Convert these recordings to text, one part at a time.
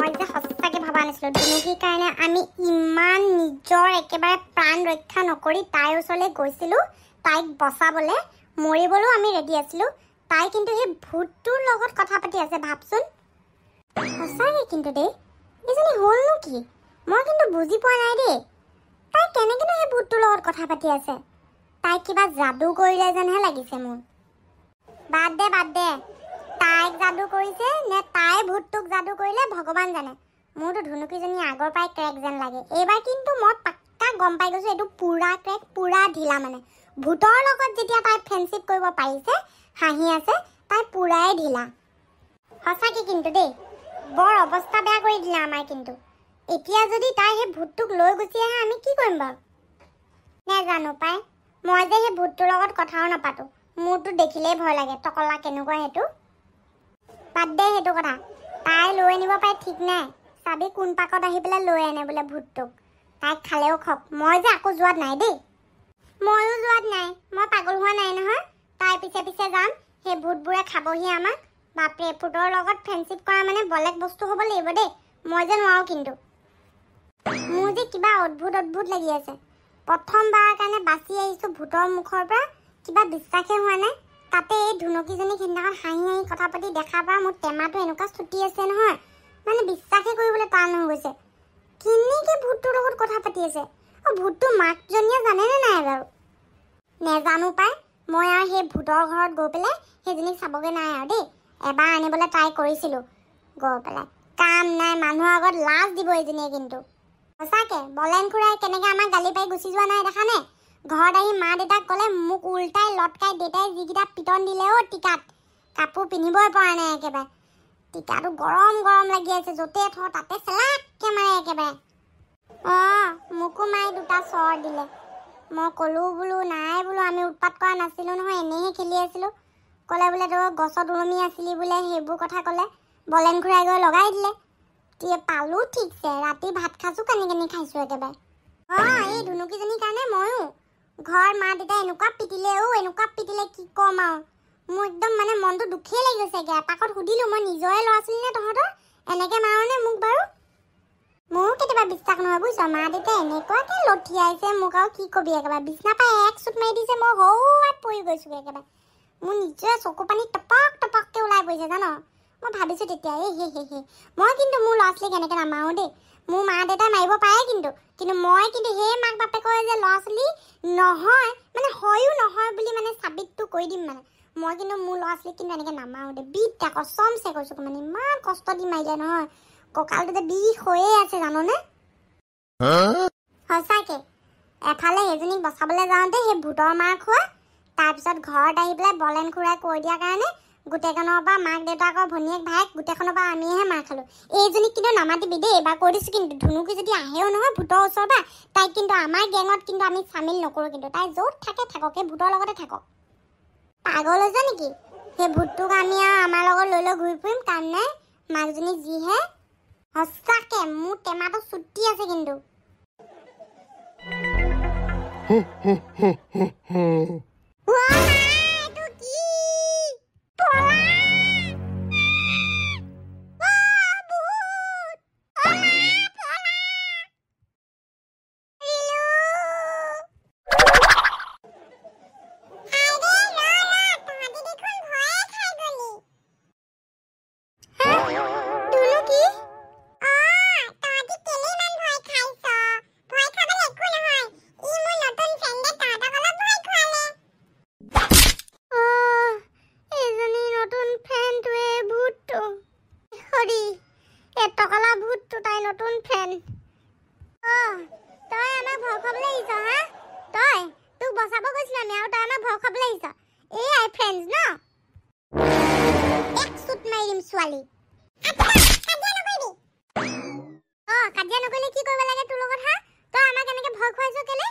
মই যে সঁচাকে ভাবা নাছিলো ধুনুকিৰ কাৰণে আমি ইমান নিজৰ একেবাৰে প্ৰাণ ৰক্ষা নকৰি তাইৰ ওচৰলৈ গৈছিলো তাইক বচাবলে মৰিবলৈও আমি ৰেডি আছিলো তাই কিন্তু সেই ভূতটোৰ লগত কথা পাতি আছে ভাবচোন সঁচাকে কিন্তু দেই এজনী হ'লনো কি মই কিন্তু বুজি পোৱা নাই দেই তাই কেনেকেনো সেই ভূতটোৰ লগত কথা পাতি আছে তাই কিবা যাদু কৰিলে যেনহে লাগিছে মোৰ বাদ দে তাইক যাদু কৰিছে নে তাই ভূতটোক যাদু কৰিলে ভগৱান জানে মোৰতো ধুনুকিজনী আগৰ পৰাই ক্ৰেক যেন লাগে এইবাৰ কিন্তু মই পাক্কা গম পাই গৈছো এইটো পুৰা ক্ৰেক পুৰা ঢিলা মানে ভূতৰ লগত যেতিয়া তাই ফ্ৰেণ্ডশ্বিপ কৰিব পাৰিছে হাঁহি আছে তাই পুৰাই ঢিলা সঁচাকে কিন্তু দেই বৰ অৱস্থা বেয়া কৰি দিলে আমাৰ কিন্তু এতিয়া যদি তাই সেই ভূতটোক লৈ গুচি আহে আমি কি কৰিম বাৰু নেজানো পাই মই যে সেই ভূতটোৰ লগত কথাও নাপাতো মোৰতো দেখিলেই ভয় লাগে টকলা কেনেকুৱা সেইটো বাদ দে সেইটো কথা তাই লৈ আনিব পাৰে ঠিক নাই চাবি কোন পাকত আহি পেলাই লৈ আনে বোলে ভূতটোক তাইক খালেও খক মই যে আকৌ যোৱাত নাই দেই ময়ো যোৱাত নাই মই পাগল হোৱা নাই নহয় তাই পিছে পিছে যাম সেই ভূতবোৰে খাবহি আমাক বাপৰে ভূতৰ লগত ফ্ৰেণ্ডশ্বিপ কৰা মানে বেলেগ বস্তু হ'ব লাগিব দেই মই যে নোৱাৰো কিন্তু মোৰ যে কিবা অদ্ভুত লাগি আছে প্ৰথমবাৰৰ কাৰণে বাচি আহিছোঁ ভূতৰ মুখৰ পৰা কিবা বিশ্বাসে হোৱা নাই তাতে এই ধুনুকিজনী সিদিনাখন হাঁহি কথা পাতি দেখাৰ পৰা মোৰ টেমাটো এনেকুৱা ছুটি আছে নহয় মানে বিশ্বাসে কৰিবলৈ টান হৈ গৈছে কেনেকৈ ভূতটোৰ লগত কথা পাতি আছে ভূতটো মাকজনীয়ে জানেনে নাই বাৰু নেজানো পাই মই আৰু সেই ভূতৰ ঘৰত গৈ পেলাই সেইজনীক চাবগৈ নাই আৰু দেই এবাৰ আনিবলৈ ট্ৰাই কৰিছিলোঁ গৈ পেলাই কাম নাই মানুহৰ আগত লাজ দিব এইজনীয়ে কিন্তু সঁচাকৈ বলেন খুৰাই কেনেকৈ আমাক গালি পাৰি গুচি যোৱা নাই দেখা নে ঘৰত আহি মা দেউতাক ক'লে মোক উল্টাই লটকাই দেউতাই যিকেইটা পিটন দিলে টিকাত কাপোৰ পিন্ধিবই পৰা নাই একেবাৰে টিকাটো গৰম লাগি আছে য'তে থওঁ তাতে চেলাককৈ মাৰে একেবাৰে মোকো মায়ে দুটা চৰ দিলে মই ক'লোঁ বোলো নাই বোলো আমি উৎপাত কৰা নাছিলোঁ নহয় এনেহে খেলি আছিলোঁ ক'লে বোলে তই গছত ওলমি আছিলি বোলে সেইবোৰ কথা ক'লে বলেন খুৰাই গৈ লগাই দিলে পালোঁ ঠিকছে ৰাতি ভাত খাইছোঁ কানি খাইছোঁ একেবাৰে এই ধুনুকিজনীৰ কাৰণে ময়ো ঘৰ মা দেউতাই এনেকুৱা পিটিলে কি ক'ম আৰু মোৰ একদম মানে মনটো দুখেই লাগি গৈছেগৈ এপাকত সুধিলোঁ মই নিজৰে ল'ৰা ছোৱালী নে তহঁতৰ এনেকৈ মাৰনে মোক বাৰু মোৰো কেতিয়াবা বিশ্বাস নহয় বুজিছ মা দেউতাই এনেকুৱাকৈ লঠিয়াইছে মোক আৰু কি কবি একেবাৰে বিছনা পাই এক চুট মাৰি দিছে মই হৌৱাত পৰি গৈছোঁ একেবাৰে মোৰ নিজৰে চকু পানী টপককৈ ওলাই পৰিছে জান মই ভাবিছোঁ তেতিয়া মই কিন্তু মোৰ ল'ৰা ছোৱালীক এনেকৈ নামাৰোঁ দেই মোৰ মা দেউতাই মাৰিব পাৰে কিন্তু মই কিন্তু সেই মাক বাপেকৰ যে ল'ৰা ছোৱালী নহয় মানে হয়ো নহয় বুলি মানে চাবিতটো কৰি দিম মানে মই কিন্তু মোৰ ল'ৰা ছোৱালীক কিন্তু এনেকৈ নামাৰোঁ দেই বিদ্যা কচমছে কৈছোঁ মানে ইমান কষ্ট দি মাৰিলে নহয় কঁকালটোতে বিষ হৈয়ে আছে জাননে সঁচাকে এফালে সেইজনীক বচাবলৈ যাওঁতে সেই ভূতৰ মাৰ খোৱা তাৰপিছত ঘৰত আহি পেলাই বলেন খুৰাই কৈ দিয়াৰ কাৰণে গোটেইখনৰ পৰা মাক দেউতাকৰ ভনীয়েক ভায়েক গোটেইখনৰ পৰা আমিহে মাৰ খালোঁ এইজনীক কিন্তু নামাতিবি দেই এবাৰ কৈ দিছোঁ কিন্তু ধুনুকি যদি আহেও নহয় ভূতৰ ওচৰৰ পৰা তাইক কিন্তু আমাৰ গেঙত কিন্তু আমি চামিল নকৰোঁ কিন্তু তাই য'ত থাকে থাকক সেই ভূতৰ লগতে থাকক পাগল হৈছে নেকি সেই ভূতটোক আমি আৰু আমাৰ লগত লৈ ঘূৰি ফুৰিম কাম নাই মাকজনী যিহে সঁচাকে মোৰ টেমাটো ছুটি আছে কিন্তু কাজিয়া নকৰিলে কি কৰিব লাগে তোৰ লগত তই আমাক এনেকৈ ভয় খুৱাইছ কেলে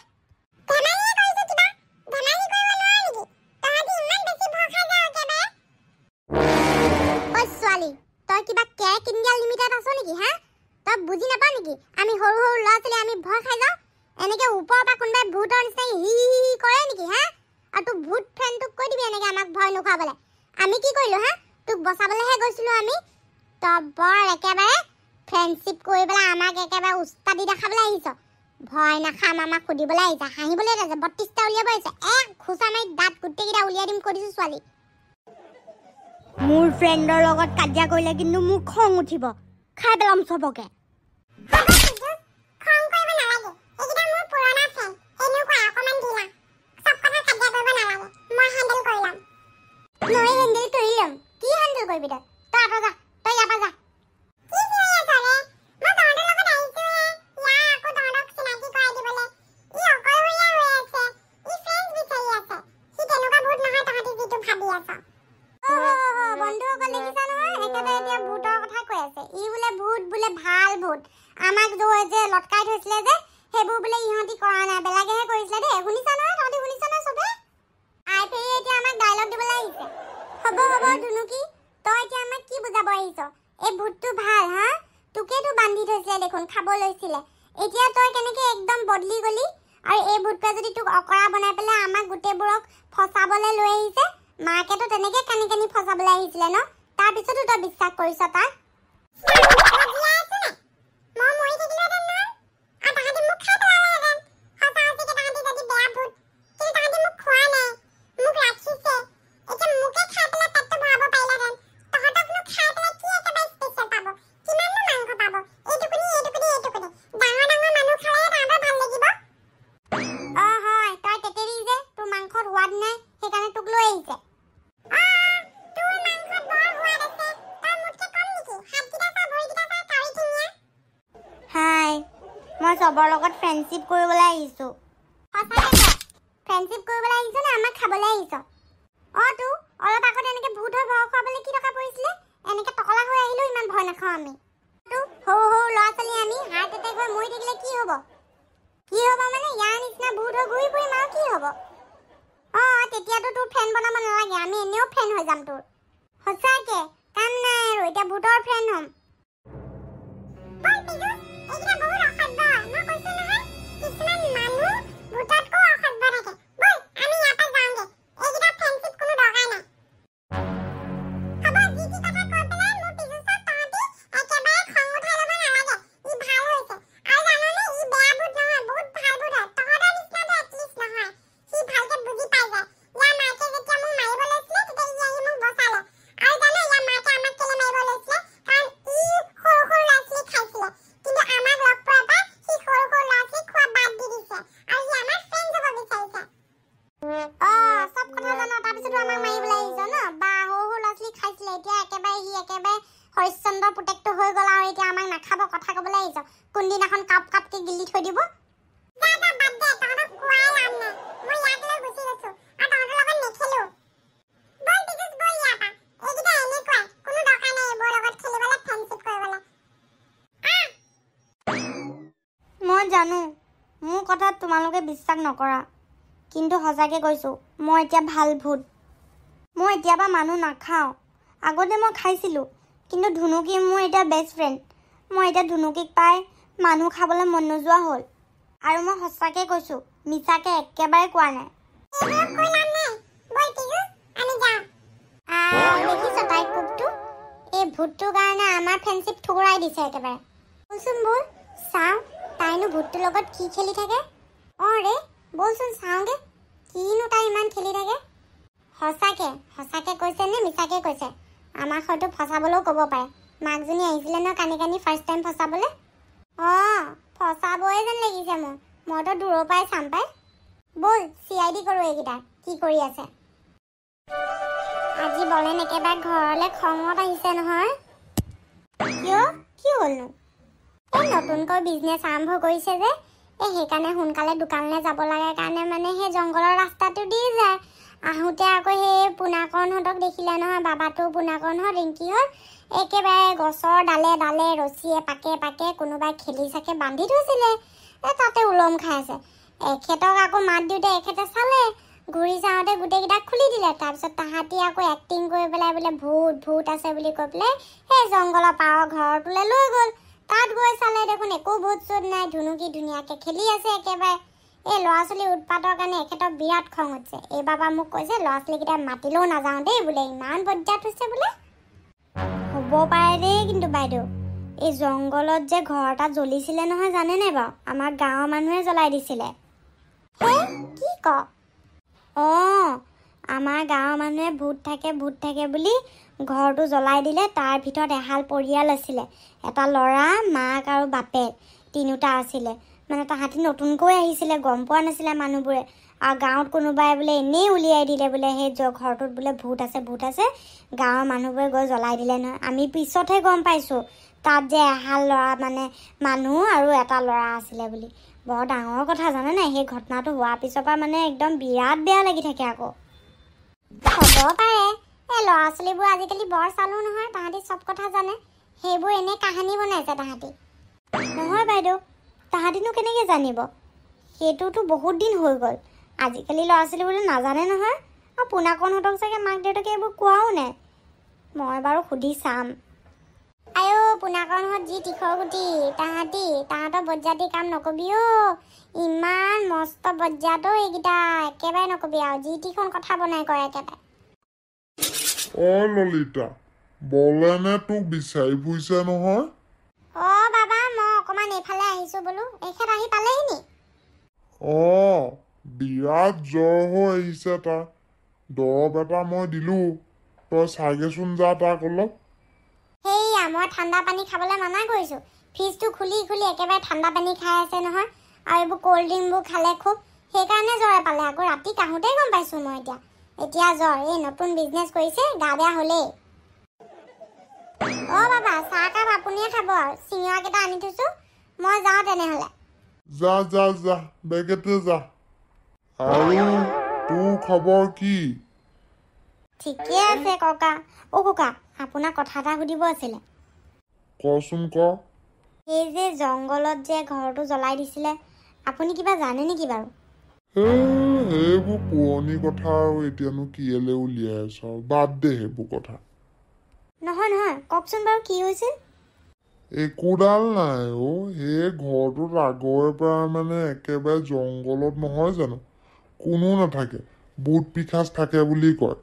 ছোৱালী তই কিবা কেক ইণ্ডিয়া লিমিটেড আছ নেকি তই বুজি নাপাৱ নেকি আমি সৰু ল'ৰা ছোৱালী আমি ভয় খাই যাওঁ এনেকৈ ওপৰৰ পৰা কোনোবাই ভূতৰ নিচিনা হি কৰে নেকি আৰু তোৰ ভূত ফ্ৰেণ্ডটোক কৈ দিবি এনেকৈ আমাক ভয় নোখোৱাবলৈ আমি কি কৰিলোঁ তোক বচাবলৈহে গৈছিলোঁ আমি তই বৰ একেবাৰে ফ্ৰেণ্ডশ্বিপ কৰি পেলাই আমাক একেবাৰে উস্তাদি দেখাবলৈ আহিছ ভয় নাখাম আমাক সুধিবলৈ আহিছা হাঁহিবলৈ আছে 32টা উলিয়াব আহিছে এক খুচা মাৰি দাঁত গোটেইকেইটা উলিয়াই দিম কৈ দিছোঁ ছোৱালী মোৰ ফ্ৰেণ্ডৰ লগত কাজিয়া কৰিলে কিন্তু মোক খং উঠিব খাই পেলাম চবকে আমাক যে লটকাই থৈছিলে যে হেবু বলে ইহতি কৰা নাই বেলাগেহে কৰিছিলে দে শুনিছা নহয় তহঁতি শুনিছা না সবে আই ফেৰি এতিয়া আমাক ডায়লগ দিবলৈ আহিছে হ'ব ধুনুকি তই এতিয়া আমাক কি বুজাব আহিছ এই ভূতটো ভাল হা তোকেতো বান্ধি থৈছিলে দেখোন খাব লৈছিলে এতিয়া তই কেনেকে একদম বদলি গলি আৰু এই ভূতটোৱে যদি তোক অকৰা বনাই পেলাই আমাক গোটেইবোৰক ফসাবলৈ লৈ আহিছে মাকেতো তেনেকে কানি কানি ফসাবলৈ আহিছিলে ন তাৰ পিছতো তই বিশ্বাস কৰিছ তাক মই সবৰ লগত ফ্ৰেণ্ডশ্বিপ কৰিবলৈ আহিছোঁ ফ্ৰেণ্ডশ্বিপ কৰিবলৈ আহিছ নে আমাক খাবলৈ আহিছ তো অলপ আগত এনেকৈ ভূত হৈ ভয় খুৱাবলৈ কি টকা পৰিছিলে এনেকৈ টকলা হৈ আহিলোঁ ইমান ভয় নাখাওঁ আমি সৰু ল'ৰা ছোৱালী আমি হাৰ্ট এটেক হৈ মৰি থাকিলে কি হ'ব মানে ইয়াৰ নিচিনা ভূত হৈ ঘূৰি ফুৰিম আৰু কি হ'ব তেতিয়াতো তোৰ ফ্ৰেণ্ড বনাব নালাগে আমি এনেও ফ্ৰেণ্ড হৈ যাম তোৰ সঁচাকৈ কাম নাই আৰু এতিয়া ভূতৰ ফ্ৰেণ্ড হ'ম হৰিশ্চন্দ্ৰ পুতেকটো হৈ গ'ল আৰু এতিয়া আমাক নাখাব কথা ক'বলৈ আহিছ কোনদিনাখন কাপ কাপকে গিলি থৈ দিব মই জানো মোৰ কথাত তোমালোকে বিশ্বাস নকৰা কিন্তু সঁচাকৈ কৈছোঁ মই এতিয়া ভাল ভূত মই এতিয়াবা মানুহ নাখাওঁ আগতে মই খাইছিলোঁ কিন্তু ধুনুকি মোৰ এতিয়া বেষ্ট ফ্ৰেণ্ড মই এতিয়া ধুনুকিক পাই মানুহ খাবলৈ মন নোযোৱা হ'ল আৰু মই সঁচাকৈ কৈছোঁ মিছাকৈ একেবাৰে কোৱা নাই দেখিছ তাইৰ কোপটো এই ভূতটোৰ কাৰণে আমাৰ ফ্ৰেণ্ডশ্বিপ ঠুকুৰাই দিছে একেবাৰে বলচোন বল চাওঁ তাইনো ভূতটোৰ লগত কি খেলি থাকে ৰে বলচোন চাওঁগে কিনো তাই ইমান খেলি থাকে সঁচাকৈ কৈছে নে মিছাকৈ কৈছে আমাক হয়তো ফচাবলৈও ক'ব পাৰে মাকজনী আহিছিলে ন কানি কানি ফাৰ্ষ্ট টাইম ফচাবলৈ ফচাবই যেন লাগিছে মইতো দূৰৰ পৰাই চাম পাই বল CID কৰোঁ এইকেইটা কি কৰি আছে আজি বলেন একেবাৰে ঘৰলৈ খঙত আহিছে নহয় কি হ'লনো এই নতুনকৈ বিজনেছ আৰম্ভ কৰিছে যে সেইকাৰণে সোনকালে দোকানলৈ যাব লাগে কাৰণে মানে সেই জংঘলৰ ৰাস্তাটো দি যায় আহোঁতে আকৌ সেই পোনাকৰণহঁতক দেখিলে নহয় বাবাটো পোনাকৰণহঁত ৰিংকিহঁত একেবাৰে গছৰ ডালে ডালে ৰছীয়ে পাকে কোনোবাই খেলি চাকে বান্ধি থৈছিলে তাতে উলম খাই আছে এখেতক আকৌ মাত দিওঁতে এখেতে চালে ঘূৰি চাওঁতে গোটেইকেইটাক খুলি দিলে তাৰপিছত তাহাঁতি আকৌ এক্টিং কৰি পেলাই বোলে ভূত আছে বুলি কৈ পেলাই সেই জংঘলৰ পাৰৰ ঘৰটোলৈ লৈ গ'ল তাত গৈ চালে দেখোন একো ভূত চুত নাই ধুনুকি ধুনীয়াকৈ খেলি আছে একেবাৰে এই ল'ৰা ছোৱালী উৎপাতৰ কাৰণে এখেতৰ বিৰাট খং উঠিছে এইবাৰ পৰা মোক কৈছে ল'ৰা ছোৱালীকেইটা মাতিলেও নাযাওঁ দেই বোলে ইমান বজ্জাত হৈছে বোলে হ'ব পাৰে দেই কিন্তু বাইদেউ এই জংঘলত যে ঘৰ এটা জ্বলিছিলে নহয় জানেনে বাৰু আমাৰ গাঁৱৰ মানুহে জ্বলাই দিছিলে কি ক অঁ আমাৰ গাঁৱৰ মানুহে ভূত থাকে বুলি ঘৰটো জ্বলাই দিলে তাৰ ভিতৰত এহাল পৰিয়াল আছিলে এটা ল'ৰা মাক আৰু বাপেক তিনিটা আছিলে মানে তাহাঁতি নতুনকৈ আহিছিলে গম পোৱা নাছিলে মানুহবোৰে আৰু গাঁৱত কোনোবাই বোলে এনেই উলিয়াই দিলে বোলে সেই ঘৰটোত বোলে ভূত আছে গাঁৱৰ মানুহবোৰে গৈ জ্বলাই দিলে নহয় আমি পিছতহে গম পাইছোঁ তাত যে এহাল ল'ৰা মানে মানুহ আৰু এটা ল'ৰা আছিলে বুলি বৰ ডাঙৰ কথা জানে নাই সেই ঘটনাটো হোৱাৰ পিছৰ পৰা মানে একদম বিৰাট বেয়া লাগি থাকে আকৌ হ'ব পাৰে এই ল'ৰা ছোৱালীবোৰ আজিকালি বৰ চালো নহয় তাহাঁতি চব কথা জানে সেইবোৰ এনেই কাহিনী বনাইছে তাহাঁতি নহয় বাইদেউ তাহাঁতিনো কেনেকৈ জানিব সেইটোতো বহুত দিন হৈ গ'ল আজিকালি ল'ৰা ছোৱালীবোৰে নাজানে নহয় আৰু পোনাকণহঁতক চাগে মাক দেউতাকে এইবোৰ কোৱাও নাই মই বাৰু সুধি চাম আইঅ পোনাকণহঁত যি তীখৰ গুটি তাহাঁতৰ বজ্জাতি কাম নকবি অ' ইমান মস্ত বজ্জাত এইকেইটা একেবাৰে নকবি আৰু যি তীখন কথা বনাই কৰে একেবাৰে ললিতা বলেনে তোক বিচাৰি ফুৰিছে নহয় বাবা মই অকণমান এইফালে আহিছোঁ বোলো এখেত আহি পালেহি নি বিৰাট জ্বৰ হৈ আহিছে তাৰ দৰৱ এটা মই দিলোঁ তই চাগেচোন যা তাক অলপ সেইয়া মই ঠাণ্ডা পানী খাবলৈ মানা কৰিছোঁ ফ্ৰিজটো খুলি একেবাৰে ঠাণ্ডা পানী খাই আছে নহয় আৰু এইবোৰ ক'ল্ড ড্ৰিংকবোৰ খালে খুব সেইকাৰণে জ্বৰে পালে আকৌ ৰাতি কাহোঁতেই গম পাইছোঁ মই এতিয়া জ্বৰ এই নতুন বিজনেছ কৰিছে গা বেয়া হ'লেই বাবা চাহকাপ আপুনিয়ে খাব আৰু চিঙৰাকেইটা আনি থৈছোঁ মই যাওঁ তেনেহ'লে যা বেগেতে যা আৰু তোৰ খবৰ কি ঠিকে আছে ককা ককা আপোনাক কথা এটা সুধিব আছিলে কচোন ক এই যে জংঘলত যে ঘৰটো জ্বলাই দিছিলে আপুনি কিবা জানে নেকি বাৰু সেইবোৰ পুৰণি কথা আৰু এতিয়ানো কিয়েলে উলিয়াই আছ বাদ দে সেইবোৰ কথা নহয় কওকচোন বাৰু কি হৈছিল একোডাল নাই সেই ঘৰটোত আগৰে পৰা মানে একেবাৰে জংঘলত নহয় জানো কোনো নাথাকে ভূত পিশাচ থাকে বুলি কয়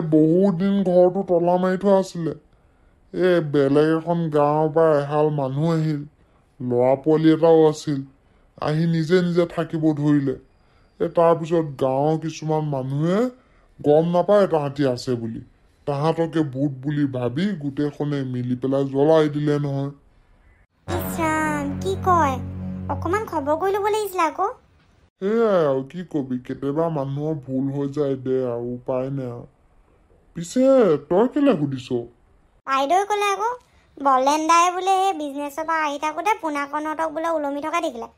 বহুত দিন ঘৰটো তলা মাৰি থোৱা আছিলে বেলেগ এখন গাঁৱৰ পৰা এহাল মানুহ আহিল ল'ৰা পোৱালি এটাও আছিল আহি নিজে থাকিব ধৰিলে তাৰপিছত গাঁৱৰ কিছুমান মানুহে গম নাপায় তাহাঁতি আছে বুলি তাহাঁতকে ভূত বুলি ভাবি গোটেইখনে মিলি পেলাই জ্বলাই দিলে নহয় কি কয় অকণমান খবৰ কৰি ল'ব লাগিছিলে আকৌ সেয়াই আৰু কি কবি কেতিয়াবা মানুহৰ ভুল হৈ যায় দে আৰু উপায় নাই আৰু পিছে তই কেলে সুধিছ বাইদেৱে ক'লে আকৌ বলেণ্ডাই বোলে সেই বিজনেছৰ পৰা আহি থাকোঁতে পোনাকণহঁতক বোলে ওলমি থকা দেখিলে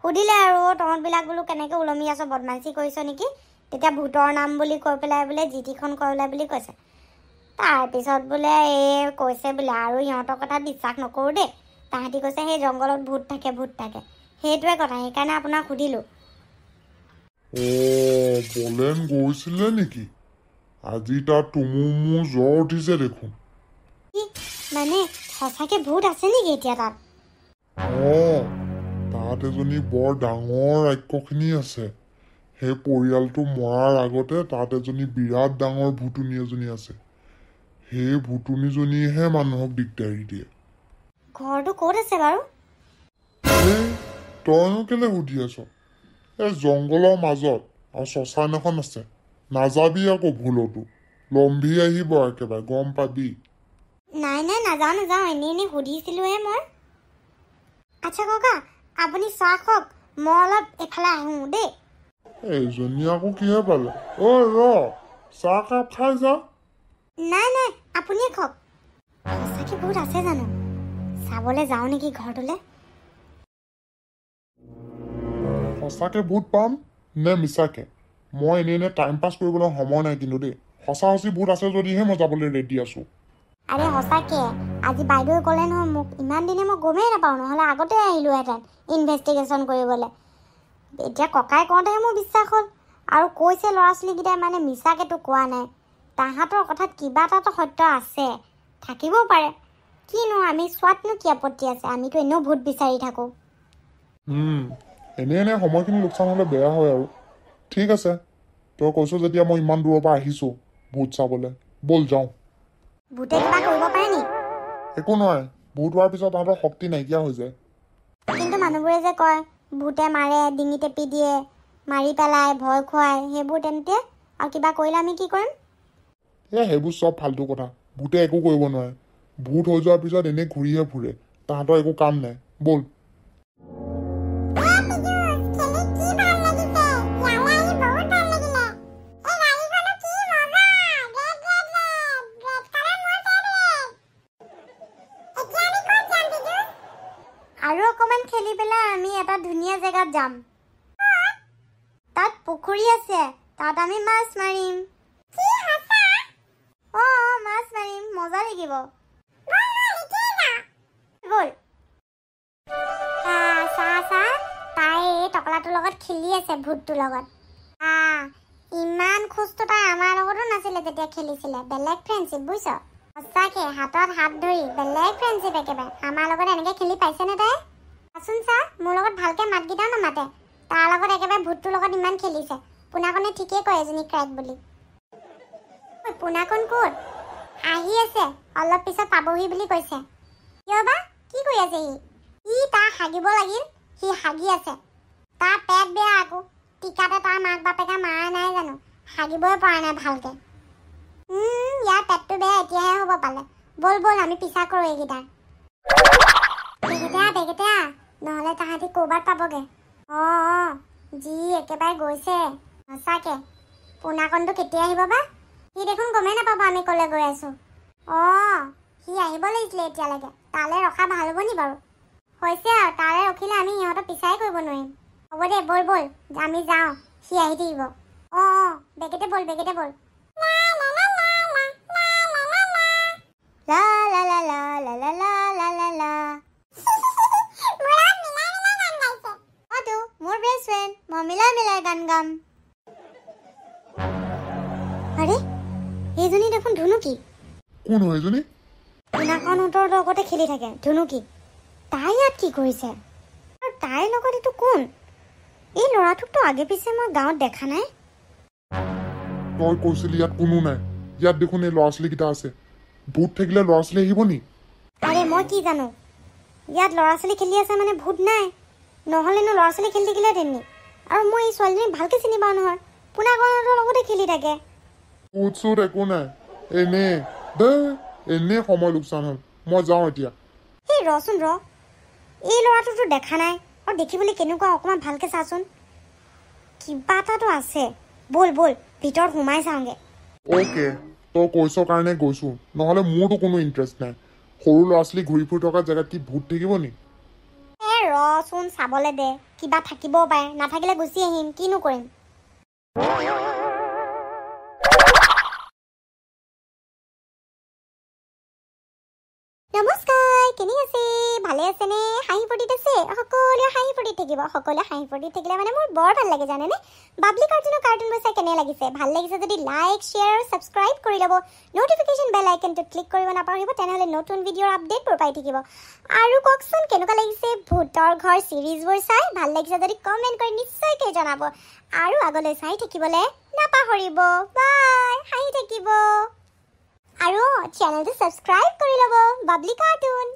সুধিলে আৰু তহঁতবিলাক বোলো কেনেকৈ ওলমি আছ বদমাচি কৰিছ নেকি তেতিয়া ভূতৰ নাম বুলি কৈ পেলাই বোলে জিটিখন কৰিলে বুলি কৈছে তাৰপিছত বোলে কৈছে বোলে আৰু সিহঁতৰ কথা বিশ্বাস নকৰোঁ দেই তাহাঁতি কৈছে সেই জংঘলত ভূত থাকে সেইটোৱে কথা সেইকাৰণে আপোনাক সুধিলোঁ বলেন গৈছিলে নেকি আজি তাত তুমুৰ জ্বৰ উঠিছে দেখোন মানে সঁচাকৈ ভূত আছে নেকি এতিয়া তাত তাত এজনী বৰ ডাঙৰ ৰাক্ষসিনী আছে সেই পৰিয়ালটো মৰাৰ আগতে তাত এজনী বিৰাট ডাঙৰ ভুতুনি এজনী আছে সেই ভুতুনিজনীহে মানুহক দিগদাৰি দিয়ে ঘৰটো ক'ত আছে বাৰু তইনো কেলে সুধি আছ জংঘলৰ মাজত আৰু শ্মশান এখন আছে নাযাবি আকৌ ভুলতো লম্ভি আহিব একেবাৰে গম পাবি নাই নাযাওঁ এনেই সুধিছিলোঁহে মই আচ্ছা ককা আপুনি চাহ খাওক মই অলপ এফালে আহোঁ দেই এইজনী আকৌ কিহে পালে ৰ চাহ কাপ খাই যা নাই আপুনিয়ে খাওক সঁচাকৈ বহুত আছে জানো চাবলৈ যাওঁ নেকি ঘৰটোলৈ সঁচাকে ভূত পাম নে মিছাকে মই এনেই টাইম পাছ কৰিবলৈ সময় নাই কিন্তু দেই সঁচা ভূত আছে যদিহে মই যাবলৈ ৰেডি আছোঁ আৰে সঁচাকৈ আজি বাইদেৱে ক'লে নহয় মোক ইমান দিনে মই গমেই নাপাওঁ নহ'লে আগতে আহিলোঁহেঁতেন ইনভেষ্টিগেশ্যন কৰিবলৈ এতিয়া ককাই কওঁতেহে মোৰ বিশ্বাস হ'ল আৰু কৈছে ল'ৰা ছোৱালীকেইটাই মানে মিছাকেতো কোৱা নাই তাহাঁতৰ কথাত কিবা এটাতো সত্য আছে থাকিবও পাৰে কিনো আমি চোৱাতনো কি আপত্তি আছে আমিতো এনেও ভূত বিচাৰি থাকোঁ এনেই সময়খিনি লোকচান হ'লে বেয়া হয় আৰু ঠিক আছে তই কৈছ যেতিয়া মই ইমান দূৰৰ পৰা আহিছোঁ ভূত চাবলৈ ব'ল যাওঁ ভূতে কিবা কৰিব পাৰে নি একো নহয় ভূত হোৱাৰ পিছত তাহাঁতৰ শক্তি নাইকিয়া হৈ যায়। কিন্তু মানুহবোৰে যে কয় ভূতে মাৰে, ডিঙি টেপি দিয়ে, মাৰি পেলাই, ভয় খুৱায়, সেইবোৰ তেন্তে আৰু কিবা কৰিলে আমি কি কৰিম? সেইবোৰ চব ফাল্টু কথা। ভূতে একো কৰিব নোৱাৰে। ভূত হৈ যোৱাৰ পিছত এনেই ঘূৰিহে ফুৰে। তাহাঁতৰ একো কাম নাই। ব'ল। আৰু অকমান খেলি পেলাই আমি এটা ধুনীয়া জেগাত যাম। তাত পুখুৰী আছে, তাত আমি মাছ মাৰিম। মাছ মাৰিম, মজা লাগিব। ব'ল। তাই এই টকলাটোৰ লগত খেলি আছে, ভূতটোৰ লগত। ইমান খুচটো তাই আমাৰ লগতো নাছিলে যেতিয়া খেলিছিলে। বেলেগ ফ্ৰেণ্ডশ্বিপ, বুজিছ? সঁচাকে হাতত হাত ধৰি বেলেগ ফ্ৰেণ্ডশ্বিপ একেবাৰে। আমাৰ লগত এনেকে খেলি পাইছেনে তাই? আচোন চা, মোৰ লগত ভালকে মাতকেইটাও নামাতে। তাৰ লগত একেবাৰে ভূতটোৰ লগত ইমান খেলিছে। পোনাকণে ঠিকেই কয় এজনী ক্ৰেক বুলি। পোনাকণ ক'ত? আহি আছে, অলপ পিছত পাবহি বুলি কৈছে। কিয় বা? কি কৰি আছে সি? তাৰ হাগিব লাগিল, সি হাগি আছে। তাৰ পেট বেয়া আকৌ। টিকাতে তাৰ মাক বাপেকে মাৰা নাই জানো? হাগিবই পৰা নাই ভালকে। ইয়াৰ পেটটো বেয়া এতিয়াহে হ'ব পালে। ব'ল ব'ল, আমি পিছা কৰোঁ এইকেইটাৰ। বেগেতেয়া, নহ'লে তাহাঁতি ক'ৰবাত পাবগে। যি একেবাৰে গৈছে। সঁচাকে পোনাকণটো কেতিয়া আহিব বা? সি দেখোন গমেই নাপাব আমি ক'লৈ গৈ আছো। সি আহিব লাগিছিলে এতিয়ালৈকে। তালৈ ৰখা ভাল হ'ব নি বাৰু? হৈছে আৰু, তালৈ ৰখিলে আমি সিহঁতৰ পিছাই কৰিব নোৱাৰিম। হ'ব দে, ব'ল ব'ল, আমি যাওঁ। সি আহি থাকিব। বেগেতে ব'ল, বেগেতে ব'ল। মোৰ বেষ্ট ফ্ৰেণ্ড, মই মিলাই মিলাই গান গাম। আৰে, এইজনী দেখোন ধুনুকি। কোন হয় এজনী? পোনাকণহঁতৰ লগতে খেলি থাকে ধুনুকি। তাই ইয়াত কি কৰিছে? আৰু তাইৰ লগত এইটো কোন? এই ল'ৰাটোকতো আগে পিছে মই গাঁৱত দেখা নাই। তই কৈছিলি ইয়াত কোনো নাই। ইয়াত দেখোন এই ল'ৰা ছোৱালীকেইটা আছে। ভূত থাকিলে ল'ৰা ছোৱালী আহিব নি? আৰে মই কি জানো? ইয়াত ল'ৰা ছোৱালী খেলি আছে মানে ভূত নাই। নহ'লেনো ল'ৰা ছোৱালী খেলি থাকিলে তেনি। আৰু মই এই ছোৱালীজনী ভালকে চিনি পাওঁ নহয়। পোনাকণহঁতৰ লগতে খেলি থাকে। ভূত চুত একো নাই। এনেই সময় লোকচান হ'ল। মই যাওঁ এতিয়া। ৰচোন ৰ। এই ল'ৰাটোতো দেখা নাই। আৰু দেখিবলৈ কেনেকুৱা অকণমান ভালকে চাচোন। কিবা এটাতো আছে। ব'ল ব'ল, ভিতৰত সোমাই চাওঁগে। অ'কে, তই কৈছ কাৰণে গৈছো। নহ'লে মোৰতো কোনো ইণ্টাৰেষ্ট নাই। সৰু ল'ৰা ছোৱালী ঘূৰি ফুৰি থকা জেগাত কি ভূত থাকিব নি? ৰচোন, চাবলৈ দে। কিবা থাকিবও পাৰে, নাথাকিলে গুচি আহিম। কিনো কৰিম? নমস্কাৰ, কেনে আছে? ভালে আছেনে? হাঁহি ফূৰ্তিত আছে? সকলোৱে হাঁহি ফূৰ্তিত থাকিব। সকলোৱে হাঁহি ফূৰ্তিত থাকিলে মানে মোৰ বৰ ভাল লাগে, জানেনে? বাবলি কাৰ্টুনবোৰ চাই কেনে লাগিছে? ভাল লাগিছে যদি লাইক, শ্বেয়াৰ আৰু ছাবস্ক্ৰাইব কৰি ল'ব। ন'টিফিকেশ্যন বেল আইকনটোত ক্লিক কৰিব নাপাহৰিব, তেনেহ'লে নতুন ভিডিঅ'ৰ আপডেটবোৰ পাই থাকিব। আৰু কওকচোন, কেনেকুৱা লাগিছে ভূতৰ ঘৰ চিৰিজবোৰ চাই? ভাল লাগিছে যদি কমেণ্ট কৰি নিশ্চয়কৈ জনাব। আৰু আগলৈ চাই থাকিবলৈ নাপাহৰিব। বাই, হাঁহি থাকিব। আৰু চেনেলটো ছাবস্ক্ৰাইব কৰি ল'ব। বাবলি কাৰ্টুন।